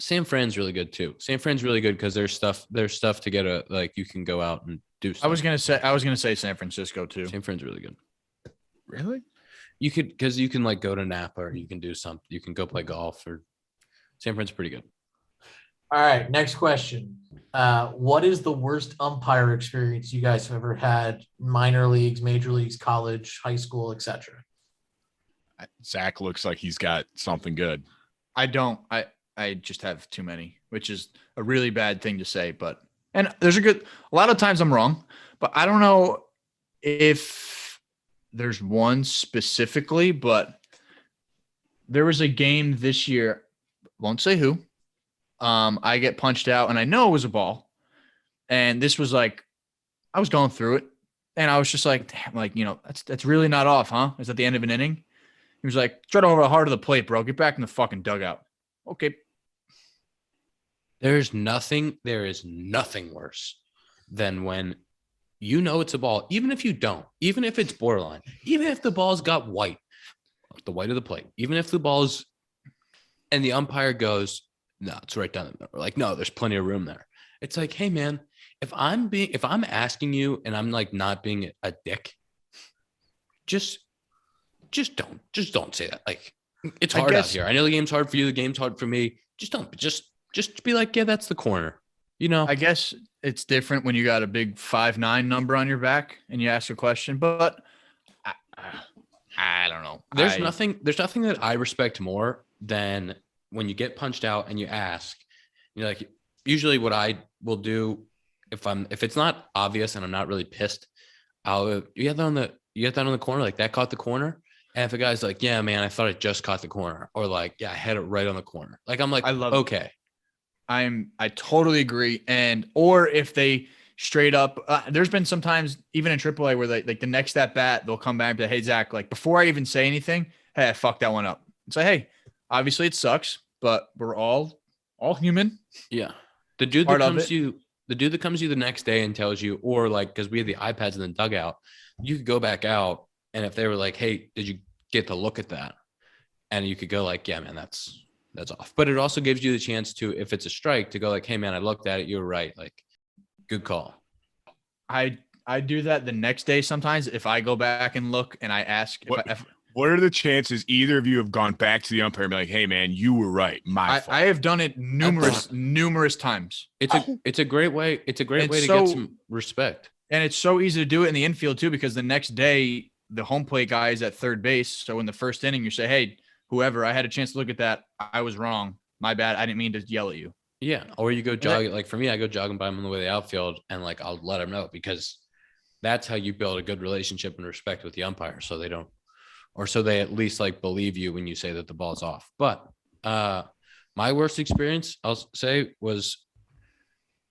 San Fran's really good too. San Fran's really good because there's stuff to get like you can go out and do stuff. I was gonna say San Francisco too. San Fran's really good. Really? You could because you can like go to Napa or you can do something. You can go play golf or San Fran's pretty good. All right, next question. What is the worst umpire experience you guys have ever had? Minor leagues, major leagues, college, high school, etc. Zach looks like he's got something good. I don't. I just have too many, which is a really bad thing to say. But and there's a lot of times I'm wrong, but I don't know if there's one specifically. But there was a game this year. Won't say who. I get punched out, and I know it was a ball. And this was like, I was going through it, and I was just like, damn, like, that's really not off, huh? Is that the end of an inning? He was like, try to over the heart of the plate, bro. Get back in the fucking dugout. Okay. There is nothing worse than when you know it's a ball, even if you don't, even if it's borderline, even if the ball's got white, the white of the plate, even if the ball's and the umpire goes, no, it's right down the middle. Like, no, there's plenty of room there. It's like, hey man, if I'm asking you and I'm like not being a dick, just don't say that. Like, it's hard out here. I know the game's hard for you. The game's hard for me. Just be like, yeah, that's the corner. I guess it's different when you got a big 5'9" number on your back and you ask a question, but I don't know. There's nothing that I respect more than when you get punched out and you ask, like, usually what I will do if it's not obvious and I'm not really pissed, you get that on the corner, like that caught the corner. And if a guy's like, yeah, man, I thought it just caught the corner, or like, yeah, I had it right on the corner. Like, I'm like, I love okay. I totally agree. Or if they straight up, there's been sometimes even in AAA where they, like, the next at bat, they'll come back and say, hey, Zach, like, before I even say anything, hey, I fucked that one up. And say, hey, obviously it sucks, but we're all human. Yeah. The dude that comes to you the next day and tells you, or like, because we had the iPads in the dugout, you could go back out. And if they were like, hey, did you get to look at that? And you could go like, yeah, man, that's off. But it also gives you the chance to, if it's a strike, to go like, hey, man, I looked at it. You were right. Like, good call. I do that the next day sometimes if I go back and look and I ask. What are the chances either of you have gone back to the umpire and be like, hey, man, you were right. My fault. I have done it numerous times. It's a great way. It's a great way to get some respect. And it's so easy to do it in the infield too, because the next day the home plate guy is at third base. So in the first inning, you say, hey, whoever, I had a chance to look at that. I was wrong. My bad. I didn't mean to yell at you. Yeah. Or you go jog. Like for me, I go jogging by him on the way to the outfield, and like, I'll let him know, because that's how you build a good relationship and respect with the umpire. So they don't, or so they at least like believe you when you say that the ball's off. But my worst experience, I'll say, was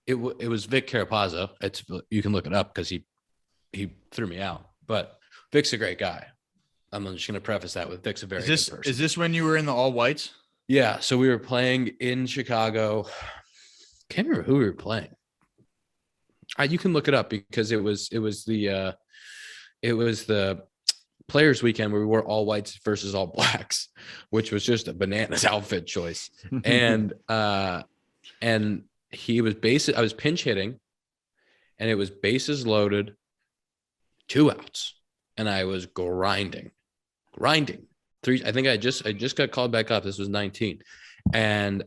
it was Vic Carapazza. You can look it up because he threw me out. But Vic's a great guy. I'm just going to preface that with Vic's a very good person. Is this when you were in the all whites? Yeah. So we were playing in Chicago. Can't remember who we were playing. You can look it up because it was the players weekend where we wore all whites versus all blacks, which was just a bananas outfit choice. And I was pinch hitting, and it was bases loaded, 2 outs. And I was grinding. Three. I think I just got called back up. This was 19. And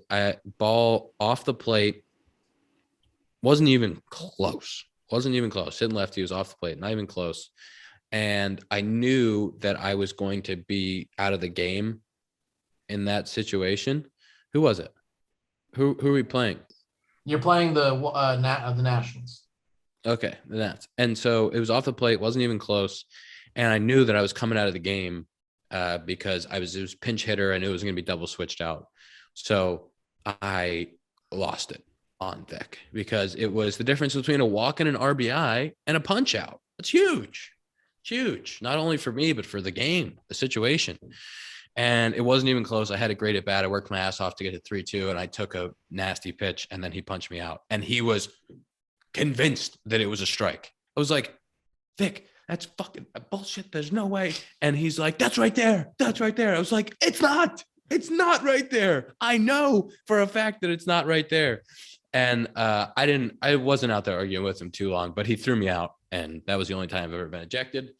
ball off the plate. Wasn't even close. Hitting lefty, was off the plate. Not even close. And I knew that I was going to be out of the game in that situation. Who was it? Who are we playing? You're playing the Nationals. Okay, the Nats. And so it was off the plate. Wasn't even close. And I knew that I was coming out of the game because it was pinch hitter. I knew it was going to be double switched out. So I lost it on Vic because it was the difference between a walk and an RBI and a punch out. It's huge. It's huge. Not only for me, but for the game, the situation. And it wasn't even close. I had a great at bat. I worked my ass off to get to 3-2, and I took a nasty pitch, and then he punched me out. And he was convinced that it was a strike. I was like, Vic, that's fucking bullshit. There's no way. And he's like, that's right there. That's right there. I was like, it's not right there. I know for a fact that it's not right there. And I wasn't out there arguing with him too long, but he threw me out. And that was the only time I've ever been ejected.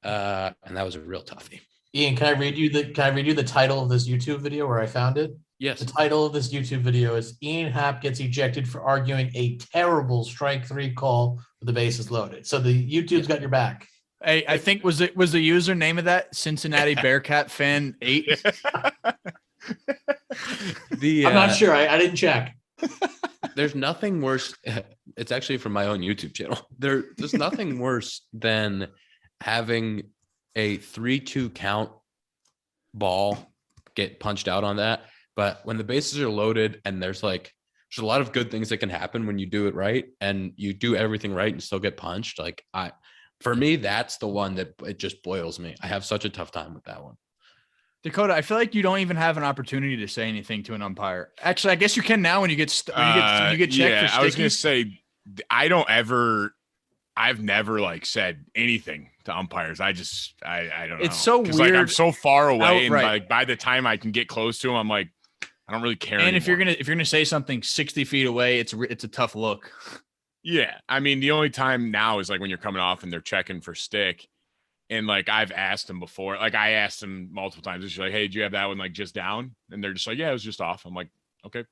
And that was a real toughie. Ian, can I read you the title of this YouTube video where I found it? Yes. The title of this YouTube video is Ian Happ gets ejected for arguing a terrible strike 3 call with the bases loaded. So the YouTube's got your back. Hey, I think was the username of that Cincinnati Bearcat fan 8? I'm not sure. I didn't check. There's nothing worse. It's actually from my own YouTube channel. There's nothing worse than having a 3-2 count ball get punched out on that. But when the bases are loaded and there's a lot of good things that can happen when you do it right and you do everything right and still get punched. For me, that's the one that it just boils me. I have such a tough time with that one. Dakota, I feel like you don't even have an opportunity to say anything to an umpire. Actually, I guess you can now when you get checked for sticky. I was going to say, I've never said anything to umpires. I don't know. It's so weird. I'm so far away, Outright. and by the time I can get close to them, I'm like, I don't really care. And anymore. if you're gonna say something 60 feet away, it's a tough look. Yeah, I mean, the only time now is when you're coming off and they're checking for stick, and I've asked them before. I asked them multiple times. It's like, hey, do you have that one just down? And they're just like, yeah, it was just off. I'm like, okay.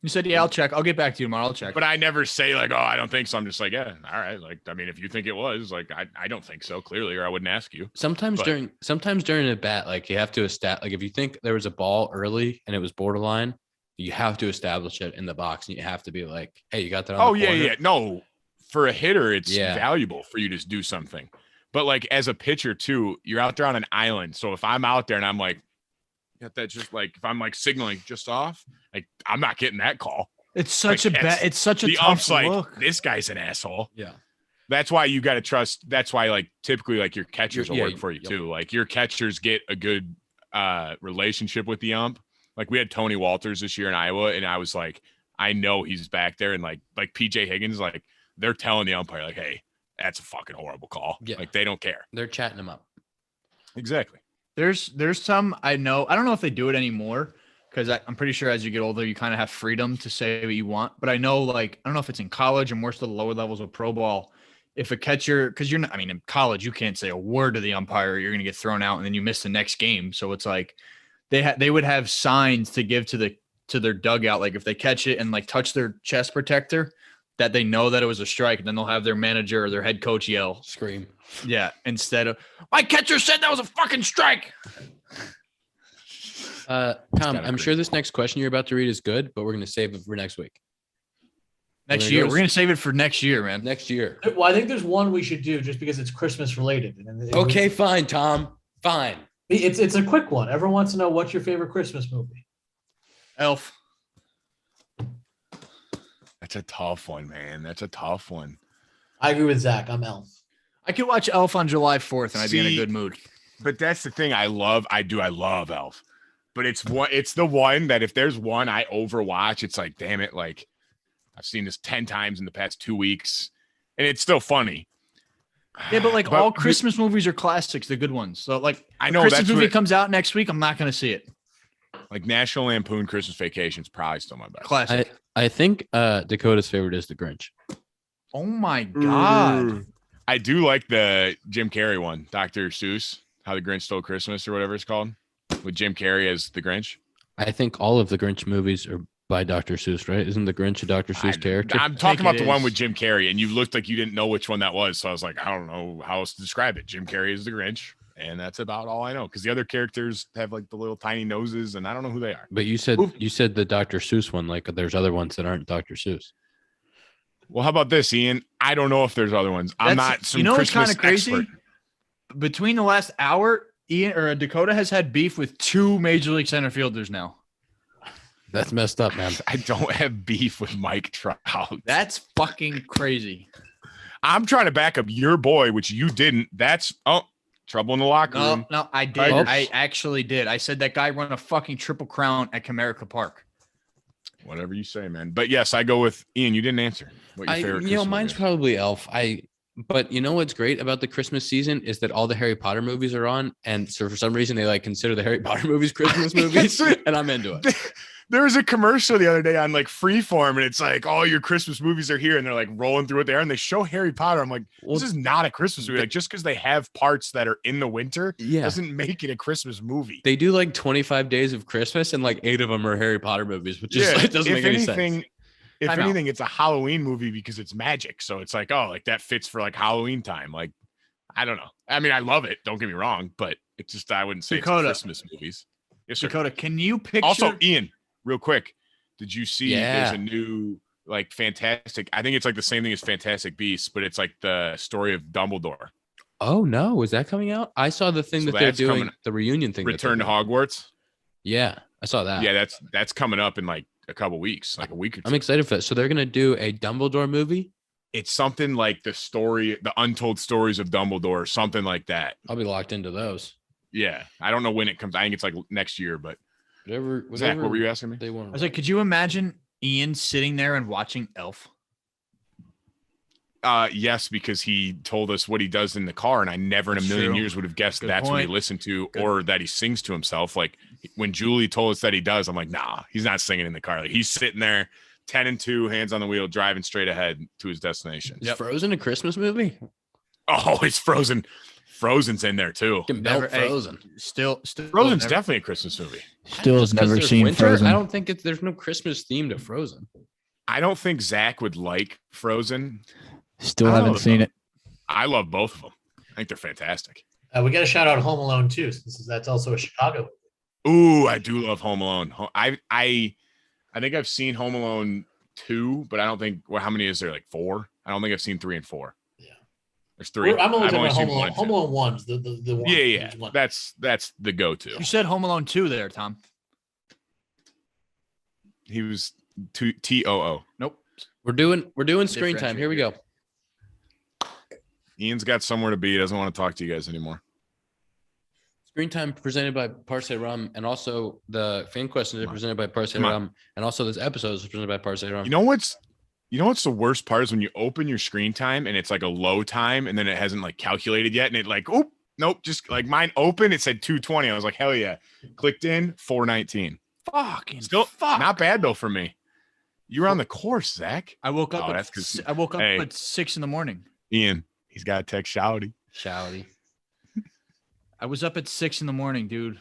You said, yeah, I'll check. I'll get back to you tomorrow. I'll check. But I never say oh, I don't think so. I'm just like, yeah, all right. If you think it was I don't think so clearly, or I wouldn't ask you. Sometimes during a bat, you have to establish, if you think there was a ball early and it was borderline, you have to establish it in the box and you have to be like, hey, you got that on the corner? Yeah. No, for a hitter, it's valuable for you to do something. But as a pitcher too, you're out there on an island. So if I'm out there and I'm got that just if I'm signaling just off, I'm not getting that call. It's such it's such a the tough ump's look. This guy's an asshole. Yeah. That's why you got to trust. That's why typically your catchers will work for you too. Your catchers get a good relationship with the ump. We had Tony Walters this year in Iowa, and I was I know he's back there, and PJ Higgins, they're telling the umpire hey, that's a fucking horrible call. Yeah. They don't care. They're chatting him up. Exactly. There's some I know. I don't know if they do it anymore because I'm pretty sure as you get older, you kind of have freedom to say what you want. But I know, I don't know if it's in college or more so the lower levels of pro ball. If a catcher, because you're not, in college, you can't say a word to the umpire. You're going to get thrown out, and then you miss the next game. So it's they would have signs to give to their dugout, if they catch it and touch their chest protector, that they know that it was a strike, and then they'll have their manager or their head coach yell, scream. Yeah, instead of my catcher said that was a fucking strike. Tom, I'm sure this next question you're about to read is good, but we're going to save it for next week. Next year. We're going to save it for next year, man. Next year. Well, I think there's one we should do just because it's Christmas related. Okay, fine, Tom. Fine. It's a quick one. Everyone wants to know what's your favorite Christmas movie. Elf. That's a tough one, man. That's a tough one. I agree with Zach. I'm Elf. I could watch Elf on July 4th and I'd be in a good mood. But that's the thing I love. I love Elf. But it's the one that if there's one I overwatch, it's damn it, I've seen this 10 times in the past 2 weeks, and it's still funny. Yeah, but all Christmas movies are classics, the good ones. So I know Christmas movie comes out next week, I'm not going to see it. National Lampoon Christmas Vacation is probably still my best. Classic. I think Dakota's favorite is The Grinch. Oh my God. I do like the Jim Carrey one, Dr. Seuss, How the Grinch Stole Christmas or whatever it's called, with Jim Carrey as the Grinch. I think all of the Grinch movies are by Dr. Seuss, right? Isn't the Grinch a Dr. Seuss character? I'm talking about the one with Jim Carrey, and you looked like you didn't know which one that was. So I was like, I don't know how else to describe it. Jim Carrey is the Grinch, and that's about all I know. Because the other characters have the little tiny noses, and I don't know who they are. But you said the Dr. Seuss one, there's other ones that aren't Dr. Seuss. Well, how about this, Ian? I don't know if there's other ones. I'm not some Christmas kind of crazy? expert. Between the last hour, Dakota has had beef with 2 major league center fielders now. That's messed up, man. I don't have beef with Mike Trout. That's fucking crazy. I'm trying to back up your boy, which you didn't. That's trouble in the locker room. No, I did. I actually did. I said that guy run a fucking triple crown at Comerica Park. Whatever you say, man. But yes, I go with Ian. You didn't answer. What your favorite Christmas mine's movie is. probably Elf. But you know what's great about the Christmas season is that all the Harry Potter movies are on, and so for some reason they consider the Harry Potter movies Christmas movies, and I'm into it. There was a commercial the other day on like Freeform, and it's like all your Christmas movies are here, and they're like rolling through what they are, and they show Harry Potter. I'm like, this is not a Christmas movie. Like just because they have parts that are in the winter doesn't make it a Christmas movie. They do like 25 days of Christmas, and like 8 of them are Harry Potter movies, which is it doesn't make any sense. If anything, it's a Halloween movie because it's magic. So it's like, oh, like that fits for like Halloween time. Like, I don't know. I mean, I love it. Don't get me wrong, but it's just I wouldn't say Dakota. it's Christmas movies. Yes, sir. Dakota, can you picture? Also, Ian, real quick, did you see Yeah. there's a new like Fantastic? I think it's like the same thing as Fantastic Beasts, but it's like the story of Dumbledore. Oh no, is that coming out? I saw the thing So that they're that's doing, coming- the reunion thing. Return to Hogwarts. Yeah, I saw that. Yeah, that's coming up in like a couple weeks, like a week or two. I'm excited for that. So they're gonna do a Dumbledore movie. It's something like the story, the untold stories of Dumbledore, something like that. I'll be locked into those. Yeah, I don't know when it comes. I think it's like next year, but Whatever. Zach, what were you asking me? They want. I was like, could you imagine Ian sitting there and watching Elf? Yes, because he told us what he does in the car, and I never in a That's million true. years would have guessed Good that's what he point. listened to Good. or that he sings to himself. Like when Julie told us that he does, I'm like, nah, he's not singing in the car. Like he's sitting there, 10 and 2, hands on the wheel, driving straight ahead to his destination. Is Frozen a Christmas movie? Oh, it's Frozen. Frozen's in there too. Can Never- melt Frozen. Still, Frozen's never, definitely a Christmas movie. still has Just 'cause never there's seen winter, Frozen. I don't think there's no Christmas theme to Frozen. I don't think Zach would like Frozen. Still I don't haven't know, seen though. it. I love both of them. I think they're fantastic. We got to shout out Home Alone too, since that's also a Chicago. Ooh, I do love Home Alone. I think I've seen Home Alone 2, but I don't think. Well, how many is there? Like 4? I don't think I've seen 3 and 4. Yeah. There's 3. I'm only I've talking only about seen Home Alone. 1 and 2. Home Alone 1's the one. Yeah. Each one. That's the go-to. You said Home Alone 2 there, Tom. He was TOO. Nope. We're doing screen time. Here we go. Ian's got somewhere to be. He doesn't want to talk to you guys anymore. Screen time presented by Parse Rum, and also the fan questions are presented by Parse Come on. Rum, and also this episode is presented by Parse Rum. You know what's the worst part is when you open your screen time and it's like a low time and then it hasn't like calculated yet and it like, oh, nope, just like mine open, it said 220. I was like, hell yeah. Clicked in 419. Fucking Still fuck. not bad though for me. You were on the course, Zach. I woke up. Oh, that's 'cause- I woke up hey. at 6 in the morning. Ian, he's got a text shouty. Shouty. I was up at 6 in the morning, dude.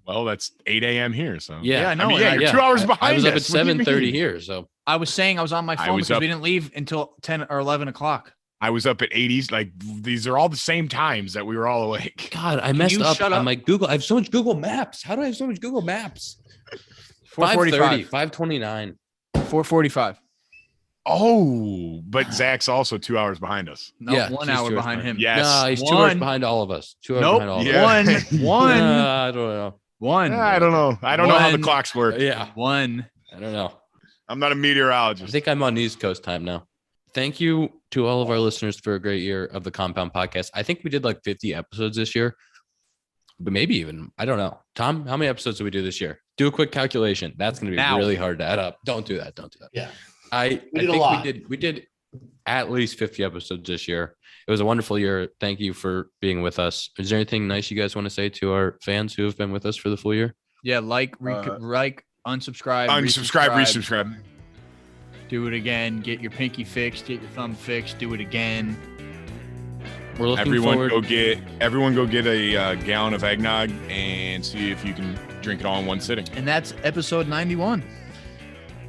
Well, that's 8 a.m. here. So Yeah, I know, I mean, and yeah, I- you're 2 hours behind. I was up at us. What do you 7:30 mean? here, so I was saying I was on my I phone was because up- we didn't leave until 10 or 11 o'clock. I was up at 80s. Like these are all the same times that we were all awake. God, I messed you up. shut I'm up? like Google. I have so much Google Maps. How do I have so much Google Maps? 4:45. 5:29. 4:45. Oh, but Zach's also 2 hours behind us. No, Yeah, 1 he's hour 2 hours behind him. Yes. No, he's 2 hours One. behind all of us. 2 hours Nope. behind all of Yeah. us. One. I don't know. One. I don't know. I don't know how the One. clocks work. Yeah, One. I don't know. I'm not a I meteorologist. think I'm on East Coast time now. Thank you to all of our listeners for a great year of the Compound Podcast. I think we did like 50 episodes this year, but maybe even, I don't know. Tom, how many episodes did we do this year? Do a quick calculation. That's going to be Now. really hard to add up. Don't do that. Don't do that. Yeah. I We did a think lot. we did at least 50 episodes this year. It was a wonderful year. Thank you for being with us. Is there anything nice you guys want to say to our fans who have been with us for the full year? Yeah, like, unsubscribe, Unsubscribe, resubscribe. Do it again. Get your pinky fixed. Get your thumb fixed. Do it again. We're looking Everyone forward. go get a gallon of eggnog and see if you can drink it all in one sitting. And that's episode 91.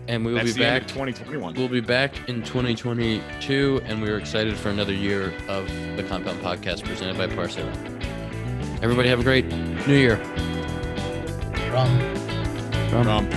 And we will That's be the end back. of 2021. We'll be back in 2022, and we are excited for another year of the Compound Podcast presented by Parcel. Everybody have a great New Year. Rum. Rum.